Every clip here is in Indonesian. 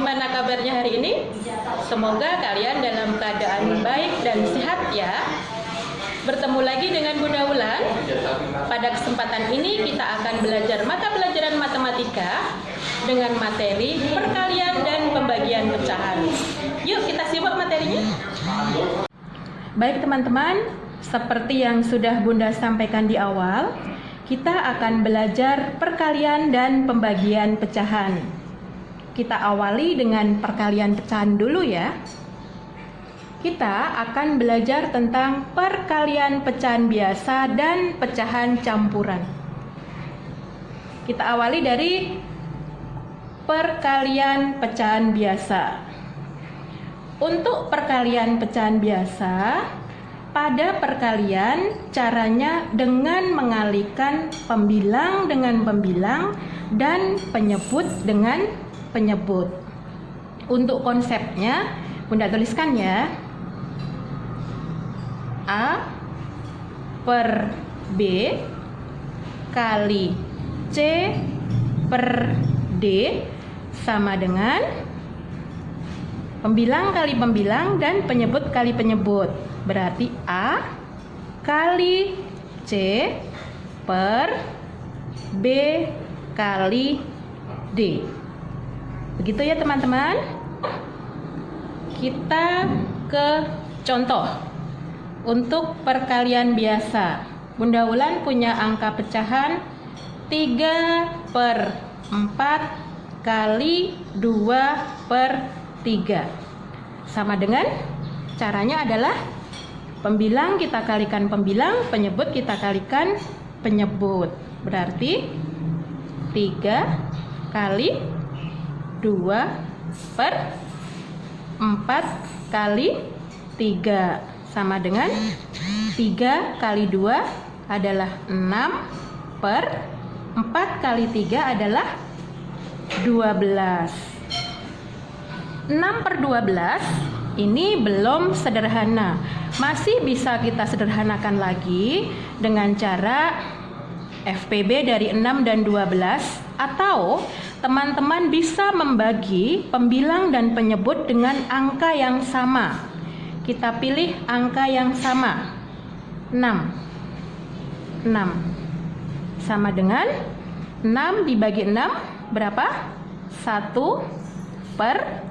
Gimana kabarnya hari ini? Semoga kalian dalam keadaan baik dan sehat ya. Bertemu lagi dengan Bunda Wulan. Pada kesempatan ini kita akan belajar mata pelajaran matematika dengan materi perkalian dan pembagian pecahan. Yuk kita simak materinya. Baik teman-teman, seperti yang sudah Bunda sampaikan di awal, kita akan belajar perkalian dan pembagian pecahan. Kita awali dengan perkalian pecahan dulu ya. Kita akan belajar tentang perkalian pecahan biasa dan pecahan campuran. Kita awali dari perkalian pecahan biasa. Untuk perkalian pecahan biasa, pada perkalian caranya dengan mengalihkan pembilang dengan pembilang dan penyebut dengan penyebut. Untuk konsepnya, Bunda tuliskan ya. A per B kali C per D sama dengan pembilang kali pembilang dan penyebut kali penyebut. Berarti A kali C per B kali D. Begitu ya teman-teman. Kita ke contoh. Untuk perkalian biasa, Bunda Wulan punya angka pecahan 3 per 4 kali 2 per 3. Sama dengan caranya adalah pembilang kita kalikan pembilang, penyebut kita kalikan penyebut. Berarti 3 kali 2 per 4 kali 3 sama dengan 3 kali 2 adalah 6 per 4 kali 3 adalah 12. 6 per 12 ini belum sederhana. Masih bisa kita sederhanakan lagi dengan cara FPB dari 6 dan 12, atau teman-teman bisa membagi pembilang dan penyebut dengan angka yang sama. Kita pilih angka yang sama. 6 sama dengan 6 dibagi 6 berapa? 1 per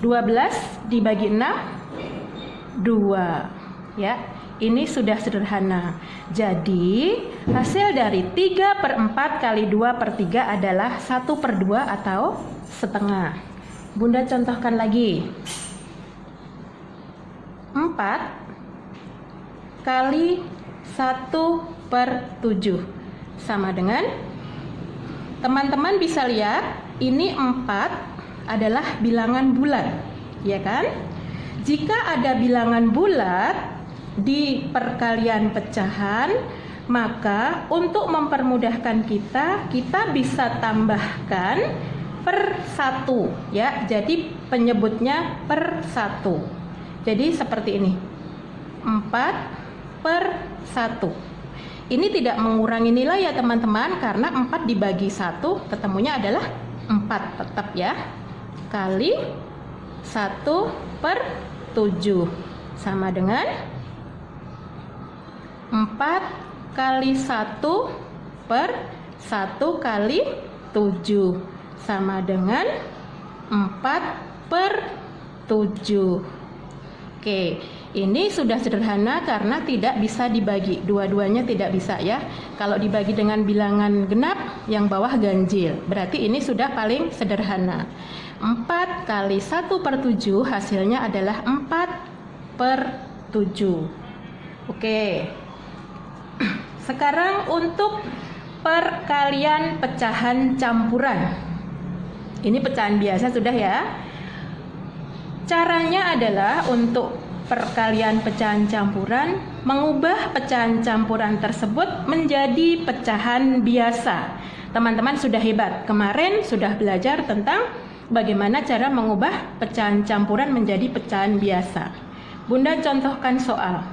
12 dibagi 6 2 ya. Ini sudah sederhana. Jadi hasil dari 3 per 4 kali 2 per 3 adalah 1 per 2 atau setengah. Bunda contohkan lagi. 4 kali 1 per 7 sama dengan, teman-teman bisa lihat ini 4 adalah bilangan bulat, ya kan? Jika ada bilangan bulat di perkalian pecahan, maka untuk mempermudahkan kita bisa tambahkan per 1 ya. Jadi penyebutnya per 1. Jadi seperti ini. 4 per 1. Ini tidak mengurangi nilai ya teman-teman, karena 4 dibagi 1 ketemunya adalah 4 tetap ya. Kali 1 per 7 sama dengan 4 kali 1 per 1 kali 7 sama dengan 4 per 7. Oke, ini sudah sederhana karena tidak bisa dibagi. Dua-duanya tidak bisa ya. Kalau dibagi dengan bilangan genap, yang bawah ganjil. Berarti ini sudah paling sederhana. 4 kali 1 per 7 hasilnya adalah 4 per 7. Oke. Sekarang untuk perkalian pecahan campuran. Ini pecahan biasa sudah ya. Caranya adalah untuk perkalian pecahan campuran, mengubah pecahan campuran tersebut menjadi pecahan biasa. Teman-teman sudah hebat. Kemarin sudah belajar tentang bagaimana cara mengubah pecahan campuran menjadi pecahan biasa. Bunda contohkan soal.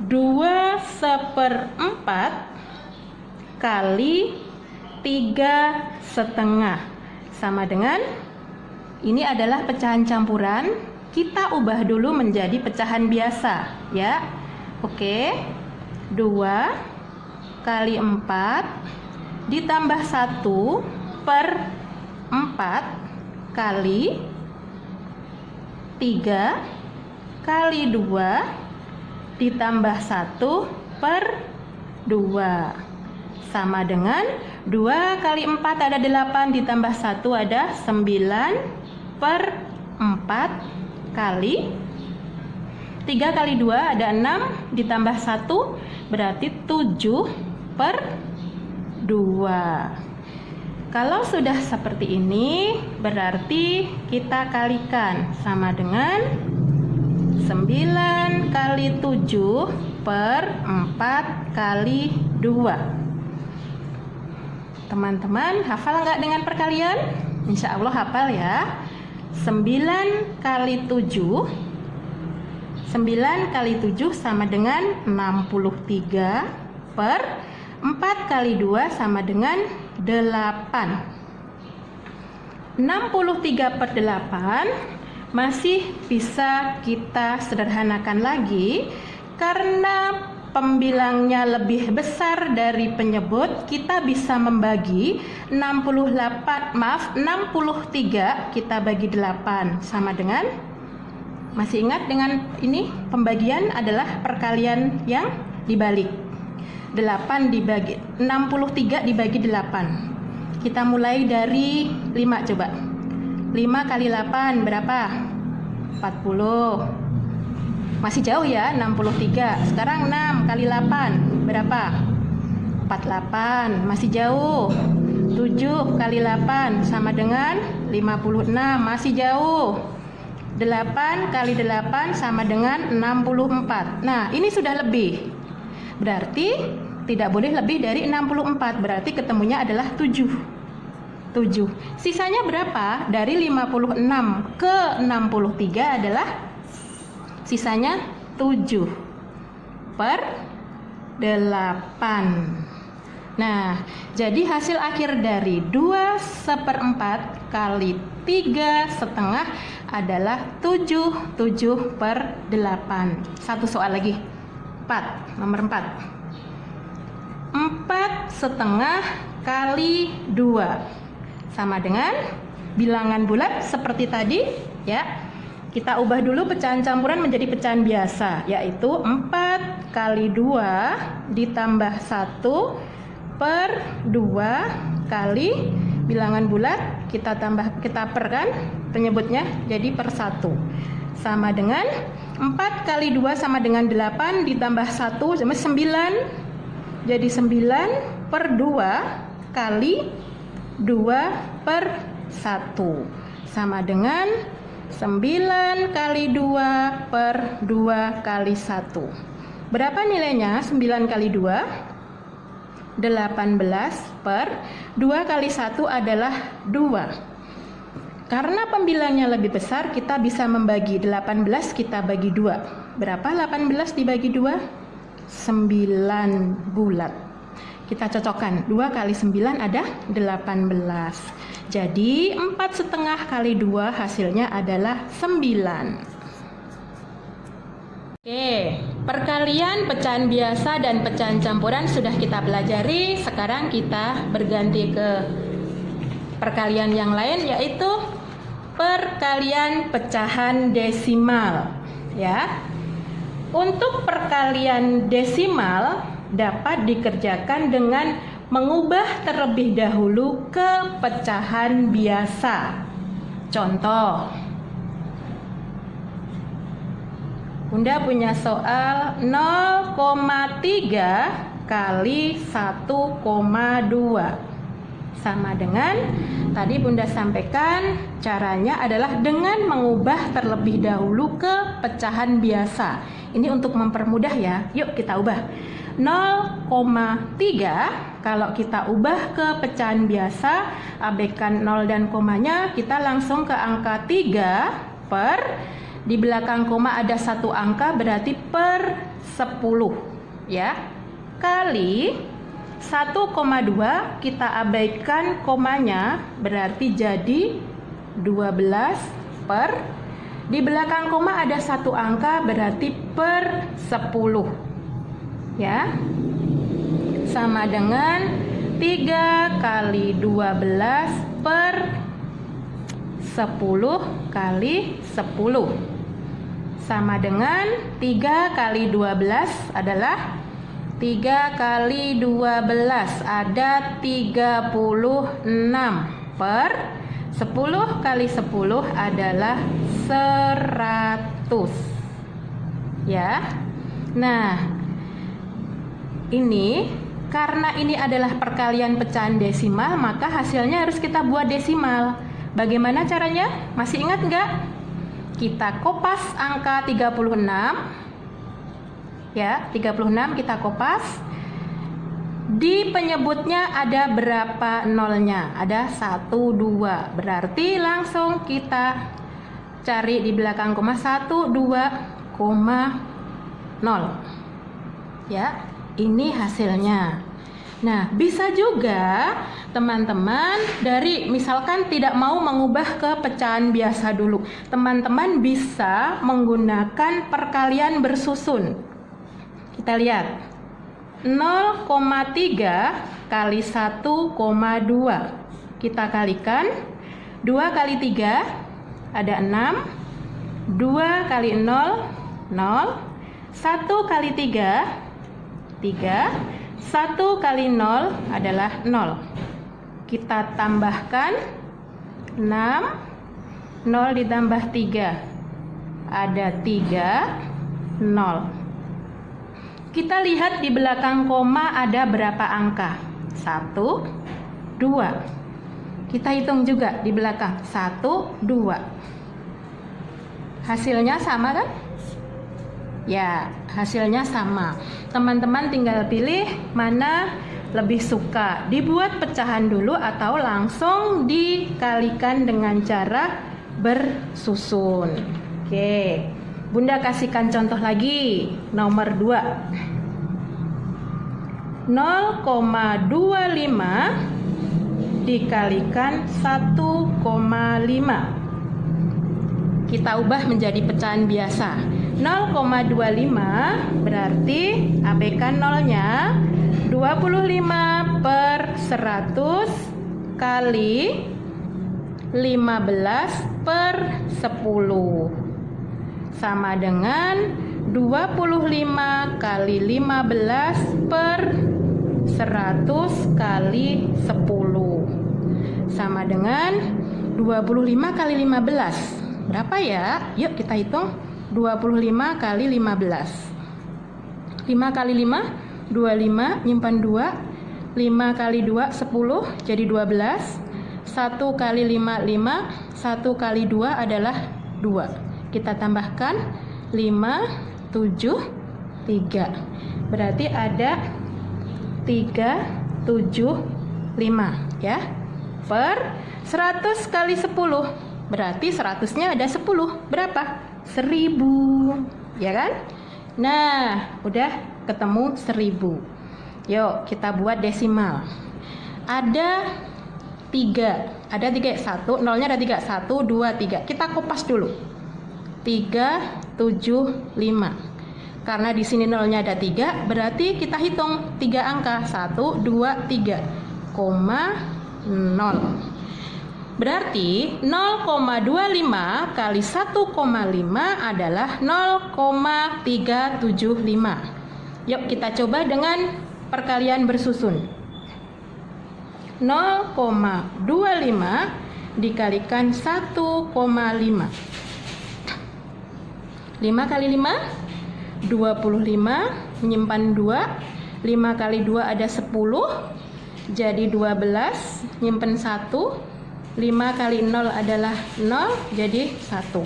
2/4 kali 3,5 sama dengan, ini adalah pecahan campuran, kita ubah dulu menjadi pecahan biasa ya. Oke, 2 kali 4 ditambah 1/4 kali 3 kali 2 ditambah 1/2 sama dengan 2 kali 4 ada 8 ditambah 1 ada 9/4 kali 3 kali 2 ada 6 ditambah 1 berarti 7/2. Kalau sudah seperti ini berarti kita kalikan sama dengan 9 kali 7/4 kali 2. Teman-teman hafal nggak dengan perkalian? Insya Allah hafal ya. 9 kali 7 sama dengan 63 per 4 kali 2 sama dengan 8. 63/8 masih bisa kita sederhanakan lagi karena pembilangnya lebih besar dari penyebut. Kita bisa membagi 63 kita bagi 8 sama dengan, masih ingat dengan ini pembagian adalah perkalian yang dibalik. 63 dibagi 8. Kita mulai dari 5 coba. 5 kali 8 berapa? 40. Masih jauh ya 63. Sekarang 6 kali 8 berapa? 48. Masih jauh. 7 kali 8 sama dengan 56. Masih jauh. 8 kali 8 sama dengan 64. Nah, ini sudah lebih. Berarti tidak boleh lebih dari 64. Berarti ketemunya adalah 7. Sisanya berapa? Dari 56 ke 63 adalah sisanya 7/8. Nah, jadi hasil akhir dari 2/4 kali 3,5 adalah 7/8. Satu soal lagi. 4, nomor 4. 4,5 kali 2 sama dengan bilangan bulat seperti tadi ya. Kita ubah dulu pecahan campuran menjadi pecahan biasa, yaitu 4 kali 2 ditambah 1/2 kali bilangan bulat kita perkan penyebutnya jadi per 1 sama dengan 4 kali 2 sama dengan 8 ditambah 1 sama 9, jadi 9/2 kali 2/1 sama dengan 9 kali 2/2 kali 1. Berapa nilainya 9 kali 2? 18/2 kali 1 adalah 2. Karena pembilangnya lebih besar, kita bisa membagi 18 kita bagi 2. Berapa 18 dibagi 2? 9 bulat. Kita cocokkan, 2 kali 9 ada 18. Jadi 4,5 kali 2 hasilnya adalah 9. Oke, perkalian pecahan biasa dan pecahan campuran sudah kita pelajari. Sekarang kita berganti ke perkalian yang lain, yaitu perkalian pecahan desimal ya. Untuk perkalian desimal dapat dikerjakan dengan mengubah terlebih dahulu ke pecahan biasa. Contoh, Bunda punya soal 0,3 kali 1,2 sama dengan tadi Bunda sampaikan, caranya adalah dengan mengubah terlebih dahulu ke pecahan biasa. Ini untuk mempermudah ya. Yuk kita ubah. 0,3 kalau kita ubah ke pecahan biasa, abaikan 0 dan komanya, kita langsung ke angka 3 per, di belakang koma ada satu angka berarti per 10 ya, kali 1,2 kita abaikan komanya, berarti jadi 12 per, di belakang koma ada satu angka, berarti per 10 ya, sama dengan 3 kali 12 per 10 kali 10 sama dengan 3 kali 12 adalah 3 kali 12 ada 36 per 10 kali 10 adalah 100 ya. Nah, ini karena ini adalah perkalian pecahan desimal, maka hasilnya harus kita buat desimal. Bagaimana caranya? Masih ingat nggak? Kita kopas angka 36 ya, 36 kita kopas. Di penyebutnya ada berapa nolnya? Ada 1, 2. Berarti langsung kita cari di belakang koma 1, 2, 0 ya, ini hasilnya. Nah, bisa juga teman-teman dari misalkan tidak mau mengubah ke pecahan biasa dulu. Teman-teman bisa menggunakan perkalian bersusun. Kita lihat. 0,3 kali 1,2. Kita kalikan. 2 kali 3 ada 6. 2 kali 0, 0. 1 kali 3, 3. 1 kali 0 adalah 0. Kita tambahkan 6. 0 ditambah 3 ada 3, 0. Kita lihat di belakang koma ada berapa angka? 1, 2. Kita hitung juga di belakang 1, 2. Hasilnya sama kan? Ya, hasilnya sama. Teman-teman tinggal pilih mana lebih suka, dibuat pecahan dulu atau langsung dikalikan dengan cara bersusun. Oke, Bunda kasihkan contoh lagi. Nomor 2. 0,25 dikalikan 1,5. Kita ubah menjadi pecahan biasa. 0,25 berarti abaikan nolnya, 25 per 100 kali 15 per 10 sama dengan 25 kali 15 per 100 kali 10 sama dengan 25 kali 15. Berapa ya? Yuk kita hitung. 25 kali 15. 5 kali 5, 25, nyimpan 2. 5 kali 2, 10, jadi 12. 1 kali 5, 5. 1 kali 2 adalah 2. Kita tambahkan 5, 7, 3. Berarti ada 3, 7, 5 ya. Per 100 kali 10. Berarti 100-nya ada 10. Berapa? 1000, ya kan? Nah, udah ketemu 1000. Yuk, kita buat desimal. Ada 3. Ada 3, 1, nolnya ada 3. 1, 2, 3. Kita kopas dulu. 3, 7, 5. Karena di sini nolnya ada 3, berarti kita hitung 3 angka. 1, 2, 3, 0. Berarti 0,25 kali 1,5 adalah 0,375. Yuk kita coba dengan perkalian bersusun. 0,25 dikalikan 1,5. 5 kali 5, 25, menyimpan 2. 5 kali 2 ada 10, jadi 12, nyimpan 1. 5 kali 0 adalah 0, jadi 1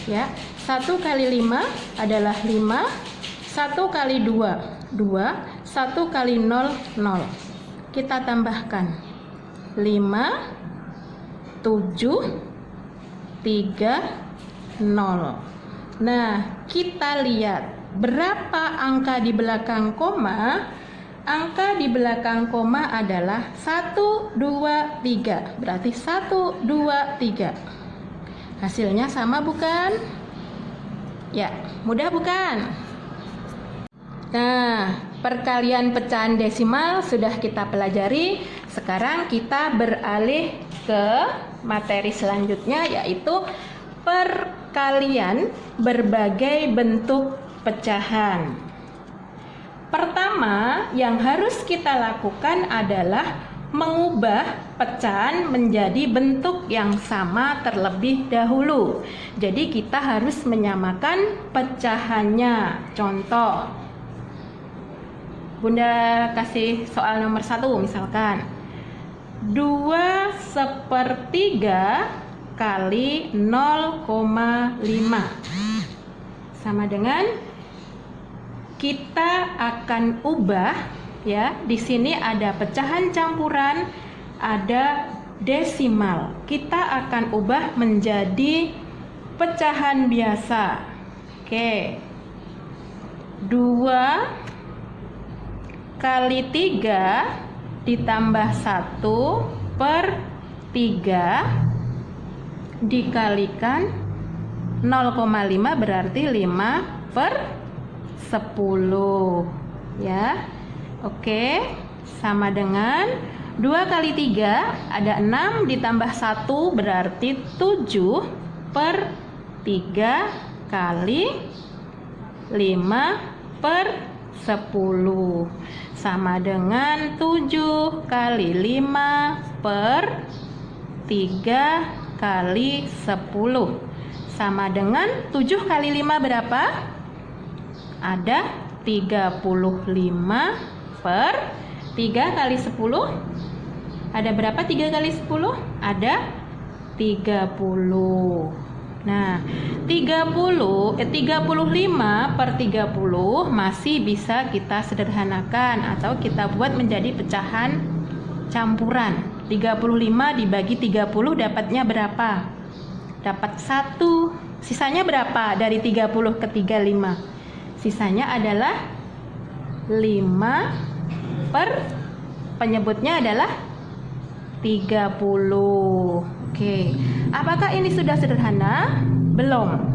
ya. 1 kali 5 adalah 5. 1 kali 2, 2. 1 kali 0, 0. Kita tambahkan 5, 7, 3, 0. Nah, kita lihat berapa angka di belakang koma. angka di belakang koma adalah 1, 2, 3. Berarti 1, 2, 3. Hasilnya sama bukan? Ya, mudah bukan? Nah, perkalian pecahan desimal sudah kita pelajari. Sekarang kita beralih ke materi selanjutnya, yaitu perkalian berbagai bentuk pecahan. Pertama yang harus kita lakukan adalah mengubah pecahan menjadi bentuk yang sama terlebih dahulu. Jadi kita harus menyamakan pecahannya. Contoh, Bunda kasih soal nomor 1 misalkan 2/3 kali 0,5 sama dengan, kita akan ubah ya. Di sini ada pecahan campuran, ada desimal. Kita akan ubah menjadi pecahan biasa. Oke. 2 kali 3 ditambah 1/3 dikalikan 0,5 berarti 5/10 ya. Oke, sama dengan 2 kali 3 ada 6 ditambah 1 berarti 7/3 kali 5/10 sama dengan 7 kali 5/3 kali 10 sama dengan 7 kali 5 berapa? Ada 35/3 kali 10. Ada berapa 3 kali 10? Ada 30. Nah, 35/30 masih bisa kita sederhanakan atau kita buat menjadi pecahan campuran. 35 dibagi 30 dapatnya berapa? Dapat 1. Sisanya berapa dari 30 ke 35? Sisanya adalah 5 penyebutnya adalah 30. Oke, apakah ini sudah sederhana? Belum.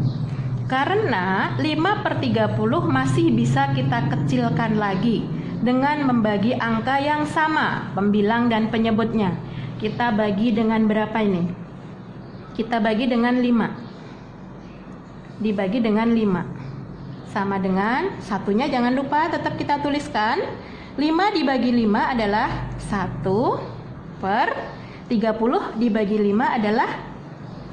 Karena 5/30 masih bisa kita kecilkan lagi dengan membagi angka yang sama, pembilang dan penyebutnya. Kita bagi dengan berapa ini? Kita bagi dengan 5. Dibagi dengan 5. Sama dengan satunya jangan lupa tetap kita tuliskan. 5 dibagi 5 adalah 1/30 dibagi 5 adalah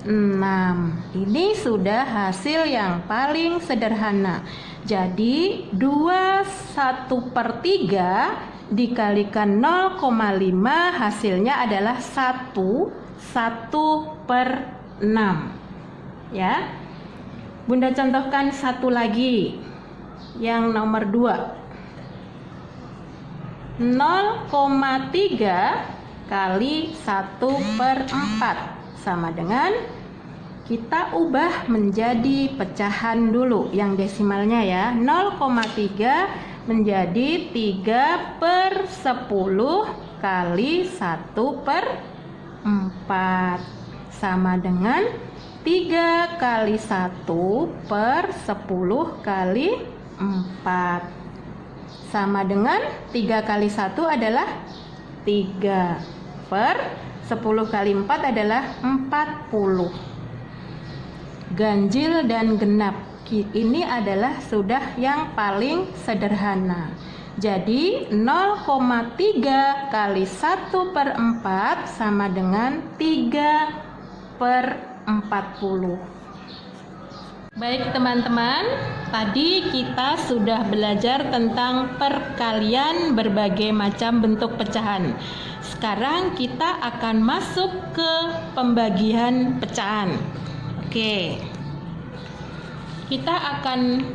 6. Ini sudah hasil yang paling sederhana. Jadi 21/3 dikalikan 0,5 hasilnya adalah 1/6 ya. Bunda contohkan satu lagi, yang nomor 2. 0,3 kali 1/4 sama dengan, kita ubah menjadi pecahan dulu yang desimalnya ya. 0,3 menjadi 3/10 kali 1/4 sama dengan 3 kali 1/10 kali 4 sama dengan 3 kali 1 adalah 3/10 kali 4 adalah 40. Ganjil dan genap ini adalah sudah yang paling sederhana. Jadi 0,3 kali 1/4 sama dengan 3/40. Baik teman-teman, tadi kita sudah belajar tentang perkalian berbagai macam bentuk pecahan. Sekarang kita akan masuk ke pembagian pecahan. Oke, kita akan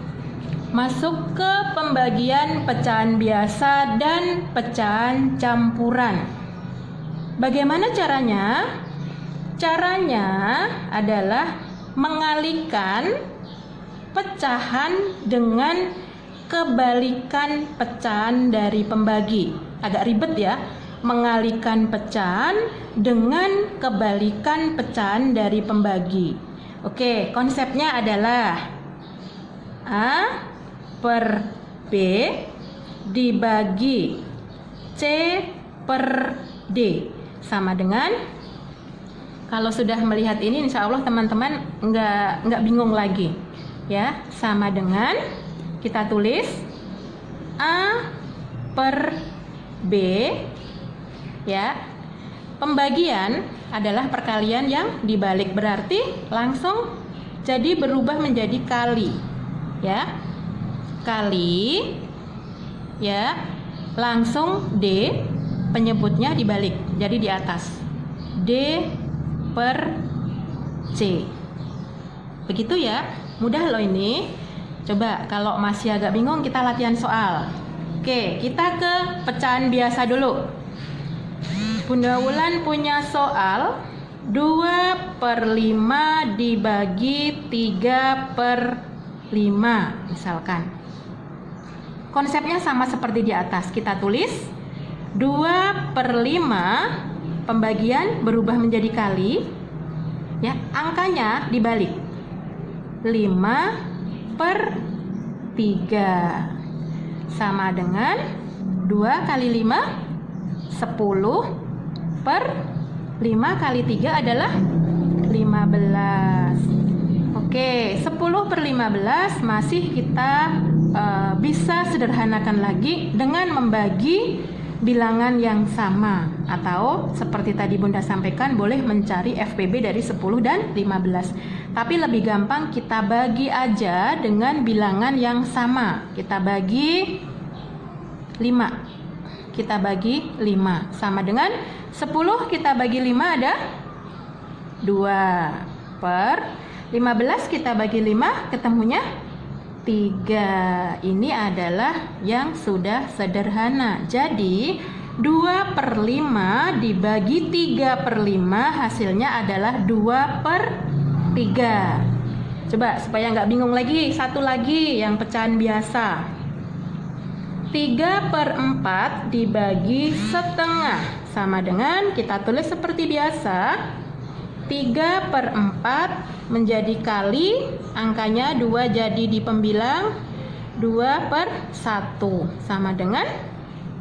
masuk ke pembagian pecahan biasa dan pecahan campuran. Bagaimana caranya? Caranya adalah mengalihkan pecahan dengan kebalikan pecahan dari pembagi. Agak ribet ya, mengalihkan pecahan dengan kebalikan pecahan dari pembagi. Oke, konsepnya adalah A per B dibagi C per D sama dengan, kalau sudah melihat ini insya Allah teman-teman nggak bingung lagi ya, sama dengan kita tulis A per B ya, pembagian adalah perkalian yang dibalik, berarti langsung jadi berubah menjadi kali ya, kali ya, langsung D penyebutnya dibalik jadi di atas, D per C. Begitu ya, mudah loh ini. Coba kalau masih agak bingung kita latihan soal. Oke, kita ke pecahan biasa dulu. Bunda Wulan punya soal 2 per 5 dibagi 3 per 5 misalkan. Konsepnya sama seperti di atas, kita tulis 2 per 5, pembagian berubah menjadi kali ya, angkanya dibalik, 5 per 3 sama dengan 2 kali 5 10 per 5 kali 3 adalah 15. Oke, 10 per 15 masih kita bisa sederhanakan lagi dengan membagi bilangan yang sama, atau seperti tadi Bunda sampaikan boleh mencari FPB dari 10 dan 15. Tapi lebih gampang kita bagi aja dengan bilangan yang sama. Kita bagi 5. Kita bagi 5 sama dengan 10 kita bagi 5 ada 2 per 15 kita bagi 5 ketemunya 3. Ini adalah yang sudah sederhana. Jadi 2 per 5 dibagi 3 per 5 hasilnya adalah 2 per 3. Coba supaya nggak bingung lagi, satu lagi yang pecahan biasa. 3 per 4 dibagi setengah sama dengan, kita tulis seperti biasa, 3 per 4 menjadi kali, angkanya 2 jadi di pembilang, 2 per 1 sama dengan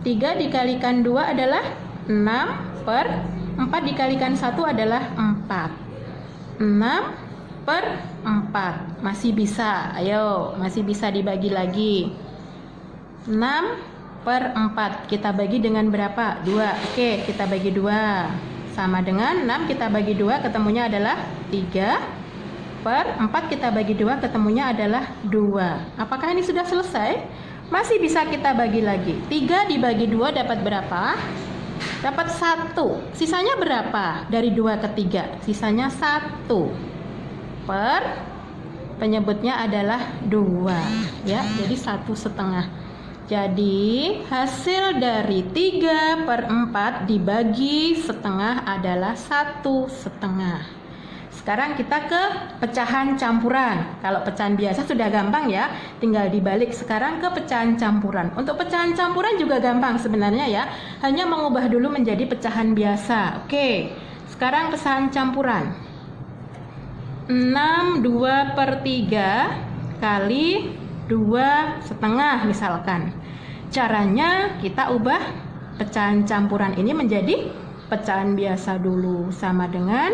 3 dikalikan 2 adalah 6 per 4 dikalikan 1 adalah 4. 6 per 4 masih bisa, ayo masih bisa dibagi lagi. 6 per 4 kita bagi dengan berapa? 2. Oke, kita bagi 2 sama dengan 6 kita bagi 2 ketemunya adalah 3 per 4 kita bagi 2 ketemunya adalah 2. Apakah ini sudah selesai? Masih bisa kita bagi lagi. 3 dibagi 2 dapat berapa? Dapat 1. Sisanya berapa? Dari 2 ke 3 sisanya 1 per penyebutnya adalah 2 ya, jadi 1,5. Jadi hasil dari 3 per 4 dibagi setengah adalah 1,5. Sekarang kita ke pecahan campuran. Kalau pecahan biasa sudah gampang ya, tinggal dibalik. Sekarang ke pecahan campuran. Untuk pecahan campuran juga gampang sebenarnya ya, hanya mengubah dulu menjadi pecahan biasa. Oke, sekarang pecahan campuran. 6 2 per 3 kali 2,5 misalkan. Caranya kita ubah pecahan campuran ini menjadi pecahan biasa dulu, sama dengan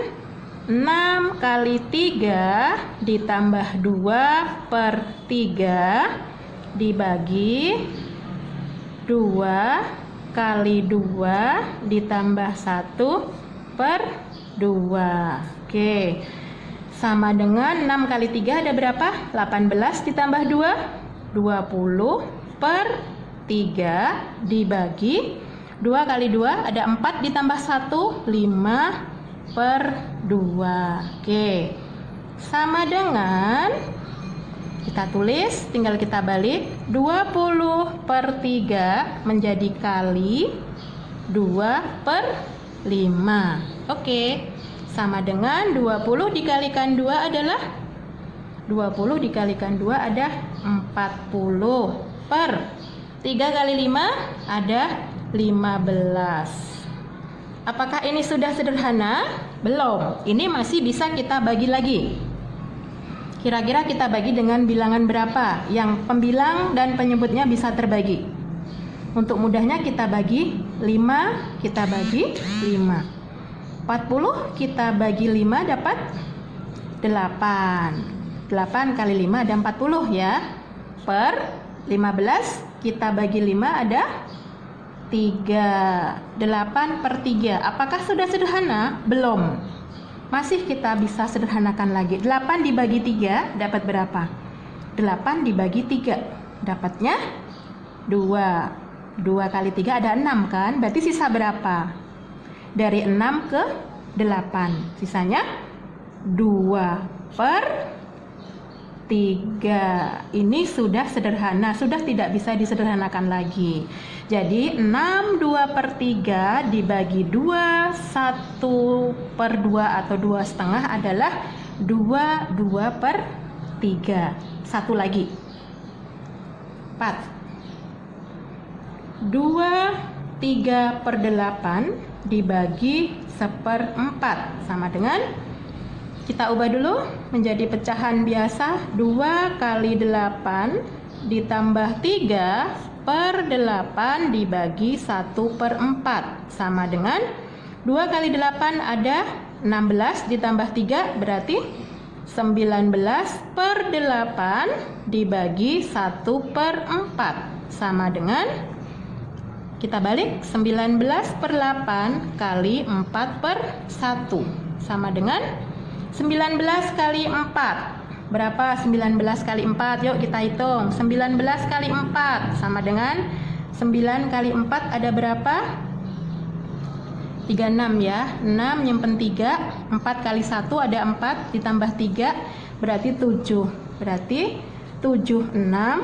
6 kali 3 ditambah 2 per 3 dibagi 2 kali 2 ditambah 1 per 2. Oke, sama dengan 6 kali 3 ada berapa? 18 ditambah 2 20 per 3 dibagi 2 kali 2 ada 4 ditambah 1 5 per 2. Oke, sama dengan, kita tulis, tinggal kita balik, 20 per 3 menjadi kali 2 per 5. Oke, sama dengan 20 dikalikan 2 adalah 20 dikalikan 2 ada 40 per 3 kali 5 ada 15. Apakah ini sudah sederhana? Belum. Ini masih bisa kita bagi lagi. Kira-kira kita bagi dengan bilangan berapa yang pembilang dan penyebutnya bisa terbagi? Untuk mudahnya kita bagi 5, kita bagi 5. 40 kita bagi 5 dapat 8. 8 kali 5 ada 40 ya. Per 15 kita bagi 5 ada 3. 8 per 3. Apakah sudah sederhana? Belum. Masih kita bisa sederhanakan lagi. 8 dibagi 3 dapat berapa? 8 dibagi 3 dapatnya 2. 2 kali 3 ada 6 kan? Berarti sisa berapa? Dari 6 ke 8. Sisanya 2 per 3. Ini sudah sederhana, sudah tidak bisa disederhanakan lagi. Jadi 6 2 per 3 dibagi 2 1 per 2 atau 2 setengah adalah 2 2 per 3. Satu lagi 4. 2 3 per 8 dibagi 1/4 sama dengan, kita ubah dulu menjadi pecahan biasa. 2 kali 8 ditambah 3 per 8 dibagi 1/4 sama dengan 2 kali 8 ada 16 ditambah 3 berarti 19 per 8 dibagi 1/4 sama dengan, kita balik, 19 per 8 kali 4 per 1 sama dengan 19 kali 4. Berapa 19 kali 4? Yuk kita hitung. 19 kali 4 sama dengan 9 kali 4 ada berapa? 36 ya. 6 nyimpen 3. 4 kali 1 ada 4 ditambah 3 berarti 7. Berarti 76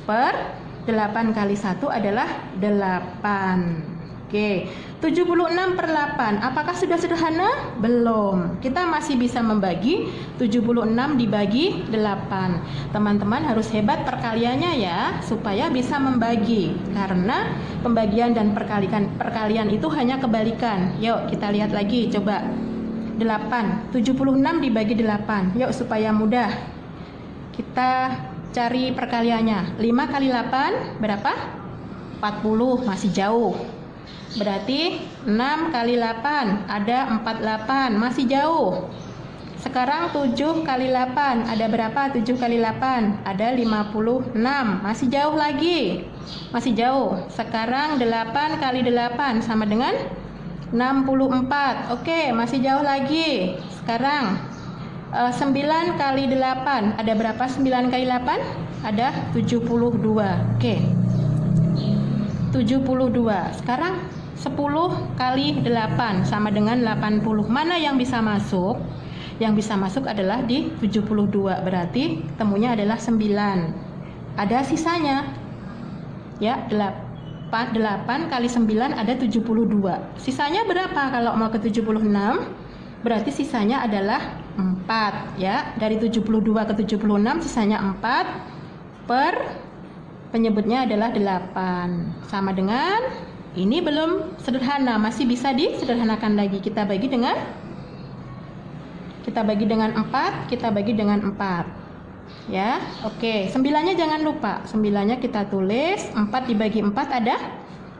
per 8 kali 1 adalah 8. Oke, 76 per 8. Apakah sudah sederhana? Belum. Kita masih bisa membagi 76 dibagi 8. Teman-teman harus hebat perkaliannya ya, supaya bisa membagi. Karena pembagian dan perkalian itu hanya kebalikan. Yuk kita lihat lagi, coba. 8, 76 dibagi 8. Yuk supaya mudah. Kita cari perkaliannya. 5 kali 8 berapa? 40, masih jauh. Berarti 6 kali 8 ada 48, masih jauh. Sekarang 7 kali 8 ada berapa? 7 kali 8 ada 56, masih jauh lagi. Masih jauh. Sekarang 8 kali 8 sama dengan 64. Oke, masih jauh lagi. Sekarang 9 kali 8 ada berapa? 9 kali 8 ada 72. Oke, 72. Sekarang 10 kali 8 sama dengan 80. Mana yang bisa masuk? Yang bisa masuk adalah di 72. Berarti temunya adalah 9. Ada sisanya. Ya, 8 kali 9 ada 72. Sisanya berapa kalau mau ke 76? Berarti sisanya adalah 4 ya. Dari 72 ke 76 sisanya 4 per penyebutnya adalah 8. Sama dengan, ini belum sederhana, masih bisa disederhanakan lagi. Kita bagi dengan 4, kita bagi dengan 4. Ya, oke. 9-nya jangan lupa. 9-nya kita tulis, 4 dibagi 4 ada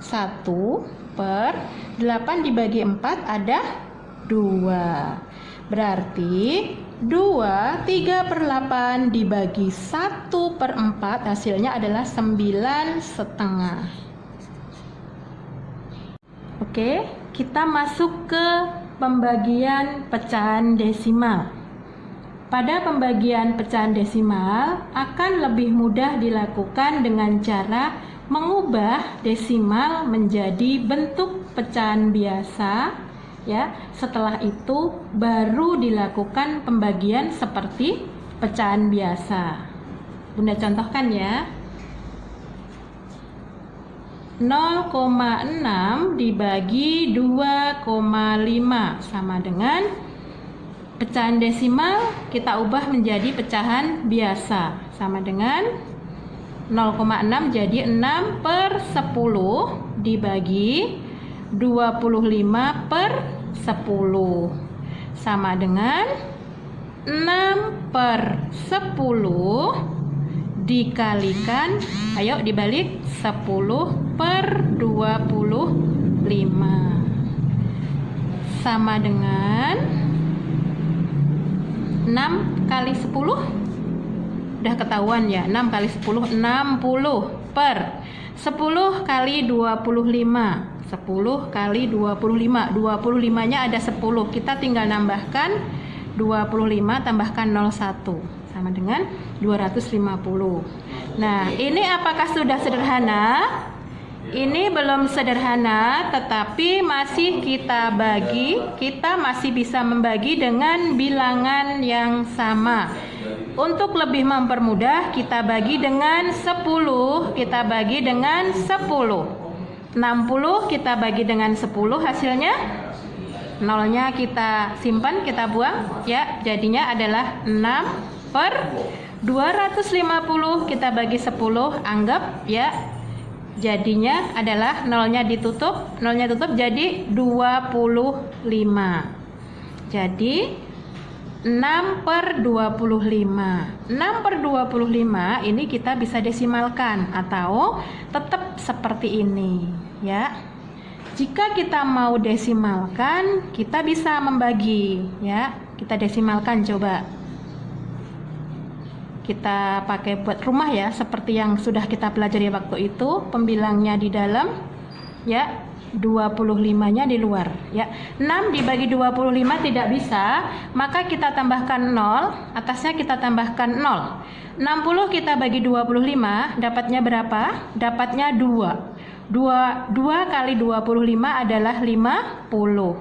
1 per 8 dibagi 4 ada 2. Berarti 3 per 8 dibagi 1 per 4 hasilnya adalah 9,5. Oke, kita masuk ke pembagian pecahan desimal. Pada pembagian pecahan desimal akan lebih mudah dilakukan dengan cara mengubah desimal menjadi bentuk pecahan biasa ya. Setelah itu baru dilakukan pembagian seperti pecahan biasa. Bunda contohkan ya. 0,6 dibagi 2,5 sama dengan pecahan desimal kita ubah menjadi pecahan biasa sama dengan 0,6 jadi 6/10 dibagi 25/10 sama dengan 6/10 dikalikan, ayo dibalik, 10/25 sama dengan 6 kali 10. Udah ketahuan ya, 6 kali 10 60 per 10 kali 25. 10 kali 25. 25 nya ada 10. Kita tinggal nambahkan 25 tambahkan 01 sama dengan 250. Nah, ini apakah sudah sederhana? Ini belum sederhana, tetapi masih kita bagi. Kita masih bisa membagi dengan bilangan yang sama. Untuk lebih mempermudah, kita bagi dengan 10. Kita bagi dengan 10. 60 kita bagi dengan 10, hasilnya nolnya kita simpan, kita buang ya. Jadinya adalah 6/250 kita bagi 10, anggap ya. Jadinya adalah nolnya ditutup, jadi 25. Jadi 6/25. 6/25 ini kita bisa desimalkan atau tetap seperti ini ya. Jika kita mau desimalkan, kita bisa membagi ya. Kita desimalkan, coba kita pakai buat rumah ya, seperti yang sudah kita pelajari waktu itu. Pembilangnya di dalam ya, 25-nya di luar ya. 6 dibagi 25 tidak bisa, maka kita tambahkan 0, atasnya kita tambahkan 0. 60 kita bagi 25, dapatnya berapa? Dapatnya 2. 2 kali 25 adalah 50.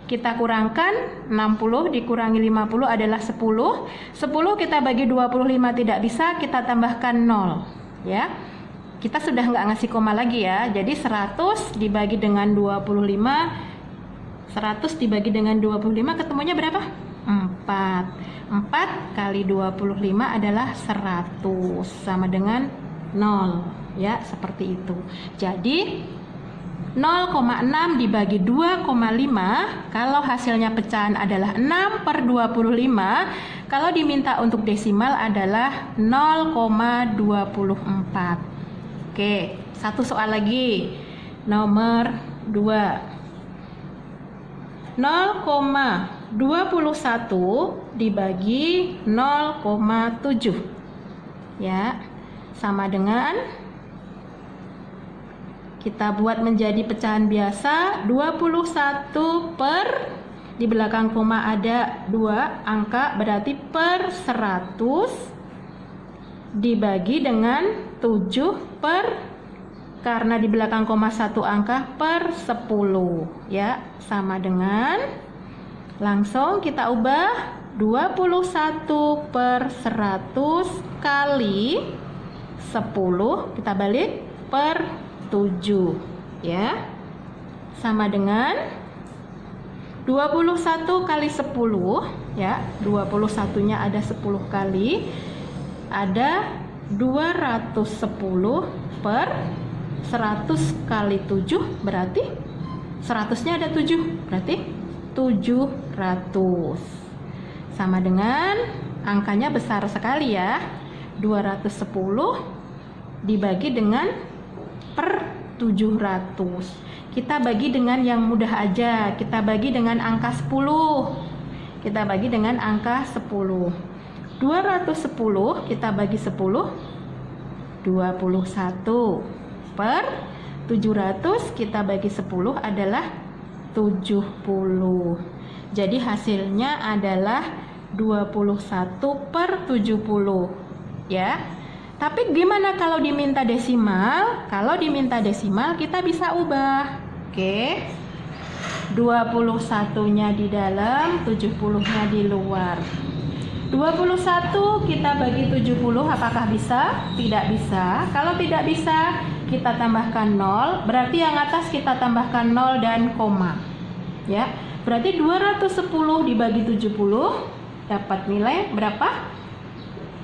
Kita kurangkan 60 dikurangi 50 adalah 10. 10 kita bagi 25 tidak bisa, kita tambahkan 0 ya. Kita sudah nggak ngasih koma lagi ya. Jadi 100 dibagi dengan 25, 100 dibagi dengan 25 ketemunya berapa? 4. 4 kali 25 adalah 100 sama dengan 0 ya, seperti itu. Jadi 0,6 dibagi 2,5, kalau hasilnya pecahan adalah 6/25, kalau diminta untuk desimal adalah 0,24. Oke, satu soal lagi. Nomor 2. 0,21 dibagi 0,7 ya, sama dengan, kita buat menjadi pecahan biasa, 21 per, di belakang koma ada 2 angka, berarti per 100 dibagi dengan 7 per, karena di belakang koma 1 angka, per 10 ya, sama dengan, langsung kita ubah 21 per 100 kali 10, kita balik, per 7 ya, sama dengan 21 kali 10 ya, 21 nya ada 10 kali, ada 210 per 100 kali 7, berarti 100 nya ada 7, berarti 700, sama dengan, angkanya besar sekali ya, 210 dibagi dengan per 700. Kita bagi dengan yang mudah aja, kita bagi dengan angka 10. Kita bagi dengan angka 10. 210 kita bagi 10, 21 per 700 kita bagi 10 adalah 70. Jadi hasilnya adalah 21 per 70 ya. Tapi gimana kalau diminta desimal? Kalau diminta desimal kita bisa ubah. Oke. 21-nya di dalam, 70-nya di luar. 21 kita bagi 70 apakah bisa? Tidak bisa. Kalau tidak bisa, kita tambahkan 0. Berarti yang atas kita tambahkan 0 dan koma. Ya. Berarti 210 dibagi 70 dapat nilai berapa?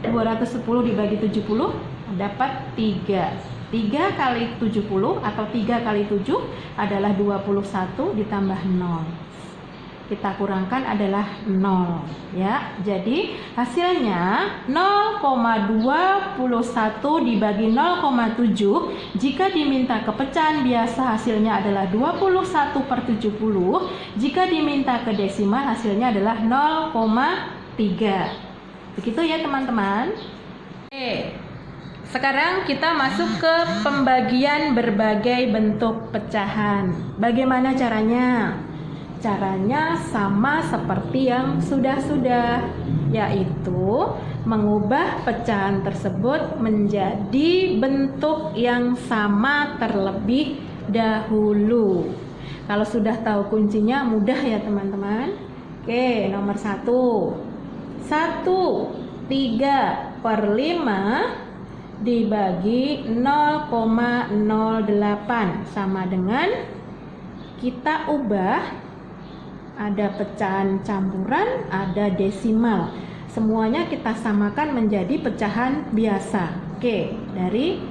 210 dibagi 70 dapat 3. 3 kali 70 atau 3 kali 7 adalah 21 ditambah 0. Kita kurangkan adalah 0 ya. Jadi hasilnya 0,21 dibagi 0,7. Jika diminta ke pecahan biasa hasilnya adalah 21/70. Jika diminta ke desimal hasilnya adalah 0,3. Begitu ya teman-teman. Oke. Sekarang kita masuk ke pembagian berbagai bentuk pecahan. Bagaimana caranya? Caranya sama seperti yang sudah-sudah, yaitu mengubah pecahan tersebut menjadi bentuk yang sama terlebih dahulu. Kalau sudah tahu kuncinya mudah ya teman-teman. Oke, nomor 1. 1/3/5 dibagi 0,08 sama dengan, kita ubah, ada pecahan campuran, ada desimal. Semuanya kita samakan menjadi pecahan biasa. Oke, dari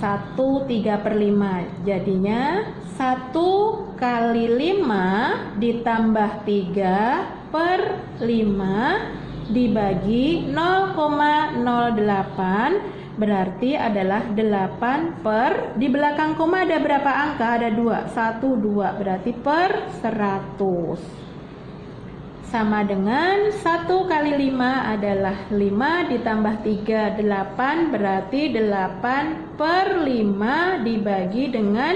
1/3/5 jadinya 1 kali 5 ditambah 3/5 dibagi 0,08 berarti adalah 8 di belakang koma ada berapa angka? Ada 2, 1, 2 berarti per 100 sama dengan 1 kali 5 adalah 5 ditambah 3 8 berarti 8/5 dibagi dengan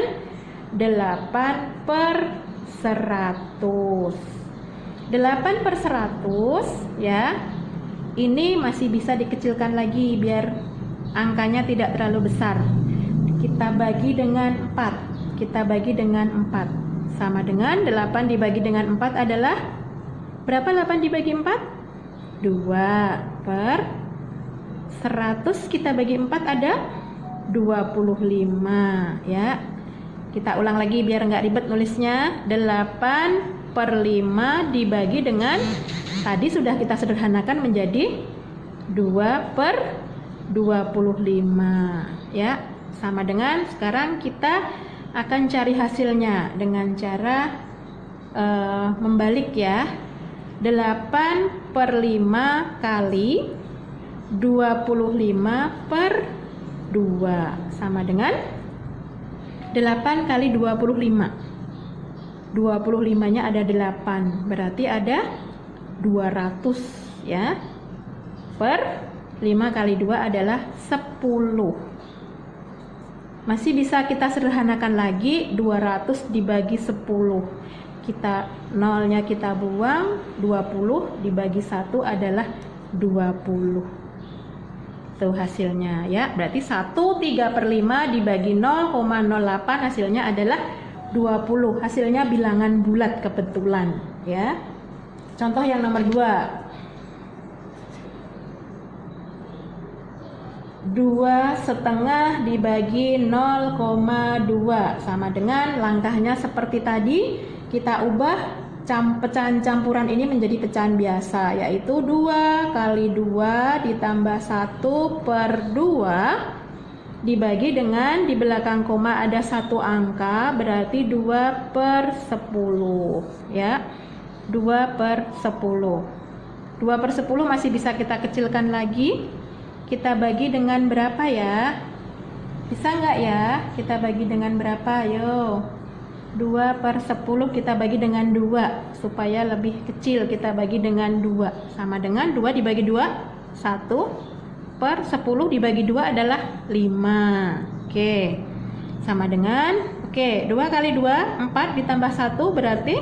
8/100. 8/100 ya. Ini masih bisa dikecilkan lagi biar angkanya tidak terlalu besar. Kita bagi dengan 4. Kita bagi dengan 4 sama dengan 8 dibagi dengan 4 adalah berapa? 8 dibagi 4? 2/100. Kita bagi 4 ada 25 ya. Kita ulang lagi biar nggak ribet nulisnya. 8/5 dibagi dengan, tadi sudah kita sederhanakan menjadi 2/25 ya. Sama dengan sekarang kita akan cari hasilnya dengan cara membalik ya. 8/5 kali 25/2 sama dengan 8 kali 25. 25-nya ada 8 berarti ada 200 ya. Per 5 kali 2 adalah 10. Masih bisa kita sederhanakan lagi, 200 dibagi 10. Kita nolnya kita buang, 20 dibagi 1 adalah 20. Itu hasilnya ya. Berarti 1/3/5 dibagi 0,08 hasilnya adalah 20. Hasilnya bilangan bulat kebetulan ya. Contoh yang nomor 2. 2,5 dibagi 0,2 sama dengan, langkahnya seperti tadi, kita ubah pecahan campuran ini menjadi pecahan biasa, yaitu 2 kali 2 ditambah 1/2 dibagi dengan, di belakang koma ada 1 angka berarti 2/10 ya. 2/10. 2/10 masih bisa kita kecilkan lagi. Kita bagi dengan berapa ya? Bisa nggak ya? Kita bagi dengan berapa? Ayo. 2/10 kita bagi dengan 2 supaya lebih kecil. Kita bagi dengan 2 sama dengan 2 dibagi 2 1/10 dibagi 2 adalah 5. Oke. Sama dengan, oke, 2 kali 2 4 ditambah 1 berarti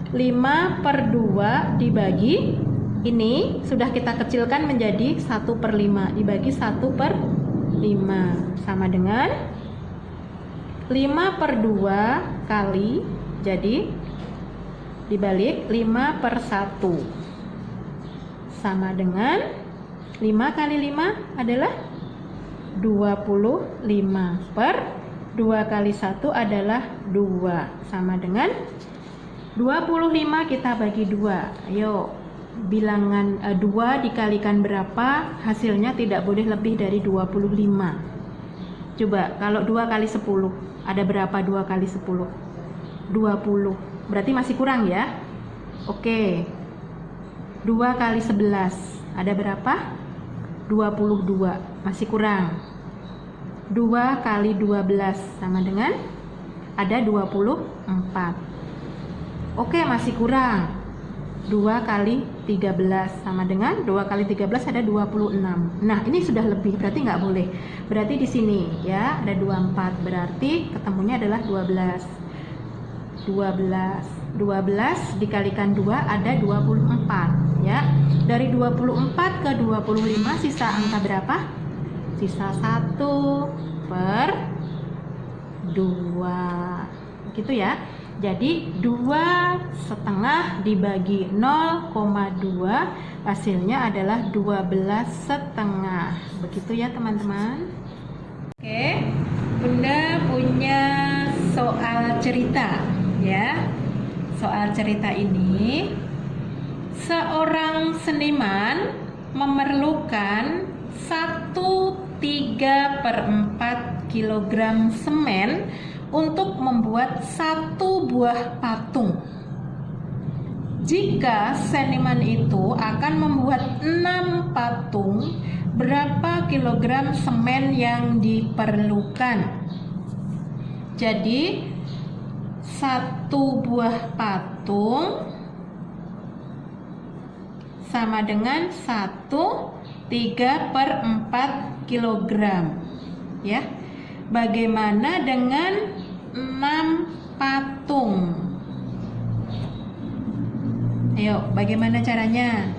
5/2 dibagi, ini sudah kita kecilkan menjadi 1/5 dibagi 1/5 sama dengan 5/2 kali, jadi dibalik 5/1 sama dengan 5 kali 5 adalah 25 per 2 kali 1 adalah 2 sama dengan 25 kita bagi 2. Ayo bilangan 2 dikalikan berapa, hasilnya tidak boleh lebih dari 25. Coba kalau 2 kali 10, ada berapa 2 kali 10? 20. Berarti masih kurang ya. Oke. 2 kali 11, ada berapa? 22, masih kurang. 2 kali 12 sama dengan ada 24. Oke, masih kurang. 2 kali 13 sama dengan 2 kali 13 ada 26. Nah, ini sudah lebih, berarti nggak boleh. Berarti di sini ya ada 24, berarti ketemunya adalah 12. 12 dikalikan 2 ada 24 ya. Dari 24 ke 25 sisa angka berapa? Sisa 1/2 gitu ya. Jadi 2,5 dibagi 0,2 hasilnya adalah 12,5. Begitu ya teman-teman. Oke, Bunda punya soal cerita ya. Soal cerita ini, seorang seniman memerlukan 1/3/4 kilogram semen untuk membuat 1 buah patung. Jika seniman itu akan membuat 6 patung, berapa kilogram semen yang diperlukan? Jadi 1 buah patung sama dengan 1/3/4 kilogram ya. Bagaimana dengan 6 patung? Ayo, bagaimana caranya?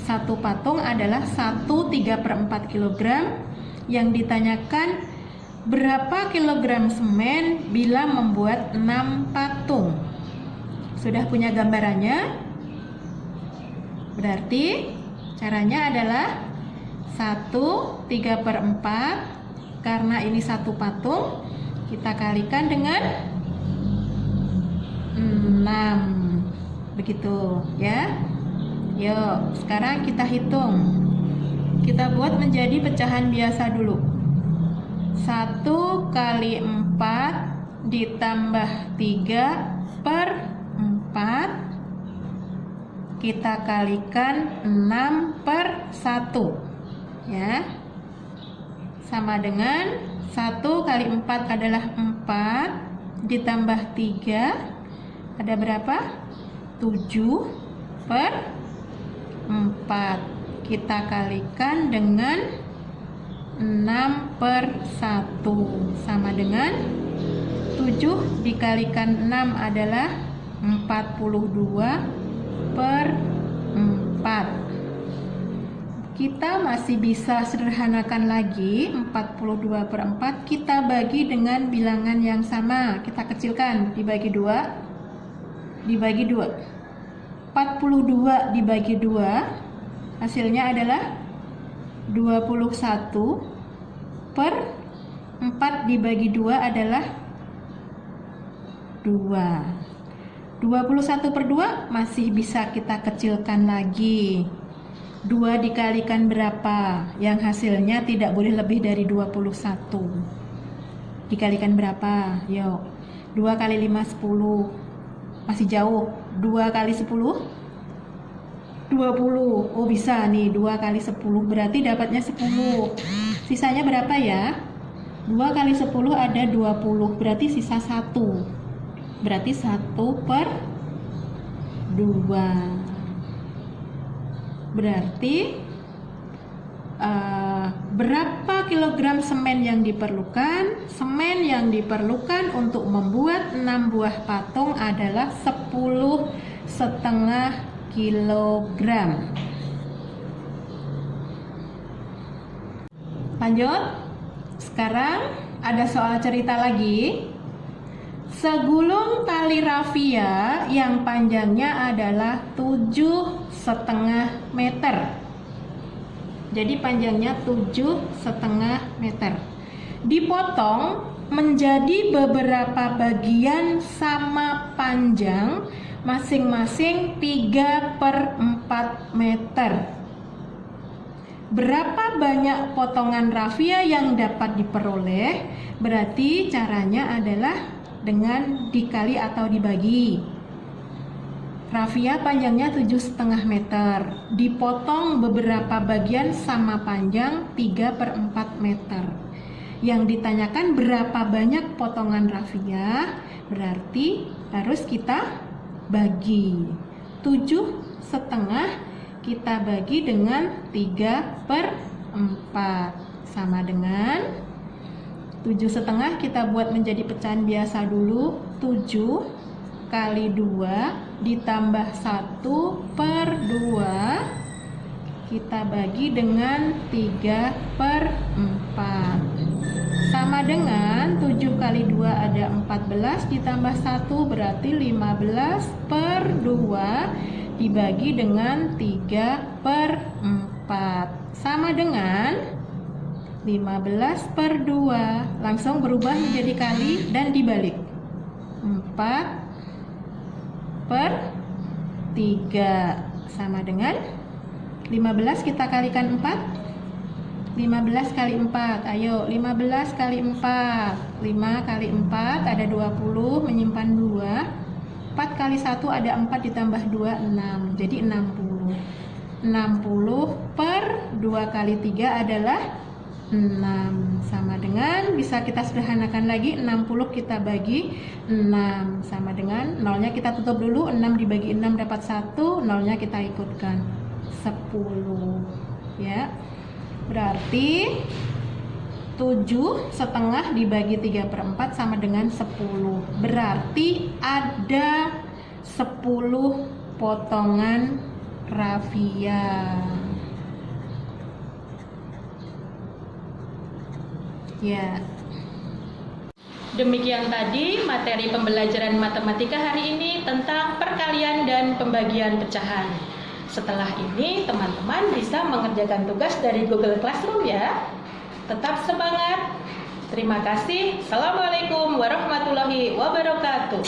1 patung adalah 1/3/4 kilogram. Yang ditanyakan berapa kilogram semen bila membuat 6 patung? Sudah punya gambarannya? Berarti caranya adalah 1/3/4, karena ini 1 patung, kita kalikan dengan 6. Begitu ya. Yuk, sekarang kita hitung. Kita buat menjadi pecahan biasa dulu. 1 kali 4 ditambah 3/4, kita kalikan 6/1 ya, sama dengan 1 kali 4 adalah 4 ditambah 3 ada berapa? 7/4, kita kalikan dengan 6/1 sama dengan 7 dikalikan 6 adalah 42/4. Kita masih bisa sederhanakan lagi. 42/4 kita bagi dengan bilangan yang sama, kita kecilkan, dibagi 2, dibagi 2. 42 dibagi 2 hasilnya adalah 21/4 dibagi 2 adalah 2. 21/2 masih bisa kita kecilkan lagi. 2 dikalikan berapa? Yang hasilnya tidak boleh lebih dari 21. Dikalikan berapa? Yuk. 2 kali 5 10. Masih jauh. 2 kali 10 20. Oh bisa nih, 2 kali 10 berarti dapatnya 10. Sisanya berapa ya? 2 kali 10 ada 20, berarti sisa 1. Berarti 1/2. Berarti berapa kilogram semen yang diperlukan? Semen yang diperlukan untuk membuat 6 buah patung adalah 10,5 kilogram. Lanjut. Sekarang ada soal cerita lagi. Segulung tali rafia yang panjangnya adalah 7,5 meter. Jadi panjangnya 7,5 meter. Dipotong menjadi beberapa bagian sama panjang masing-masing 3/4 meter. Berapa banyak potongan rafia yang dapat diperoleh? Berarti caranya adalah dengan dikali atau dibagi. Rafia panjangnya 7,5 meter, dipotong beberapa bagian sama panjang 3/4 meter. Yang ditanyakan berapa banyak potongan rafia, berarti harus kita bagi. 7,5 kita bagi dengan 3/4 sama dengan 7,5 kita buat menjadi pecahan biasa dulu. 7 kali 2 ditambah 1/2 kita bagi dengan 3/4 sama dengan 7 kali 2 ada 14 ditambah 1 berarti 15/2 dibagi dengan 3/4 sama dengan 15/2. Langsung berubah menjadi kali dan dibalik. 4/3 sama dengan 15 kita kalikan 4. 15 kali 4, ayo 15 kali 4. 5 kali 4 ada 20, menyimpan 2. 4 kali 1 ada 4 ditambah 2, 6. Jadi 60. 60/2 kali 3 adalah 6. Sama dengan, bisa kita sederhanakan lagi, 60 kita bagi 6. Sama dengan, nolnya kita tutup dulu, 6 dibagi 6 dapat 1, nolnya kita ikutkan 10. Ya, berarti 7,5 dibagi 3/4 sama dengan 10. Berarti ada 10 potongan rafia. Ya. Demikian tadi materi pembelajaran matematika hari ini tentang perkalian dan pembagian pecahan. Setelah ini teman-teman bisa mengerjakan tugas dari Google Classroom ya. Tetap semangat. Terima kasih. Assalamualaikum warahmatullahi wabarakatuh.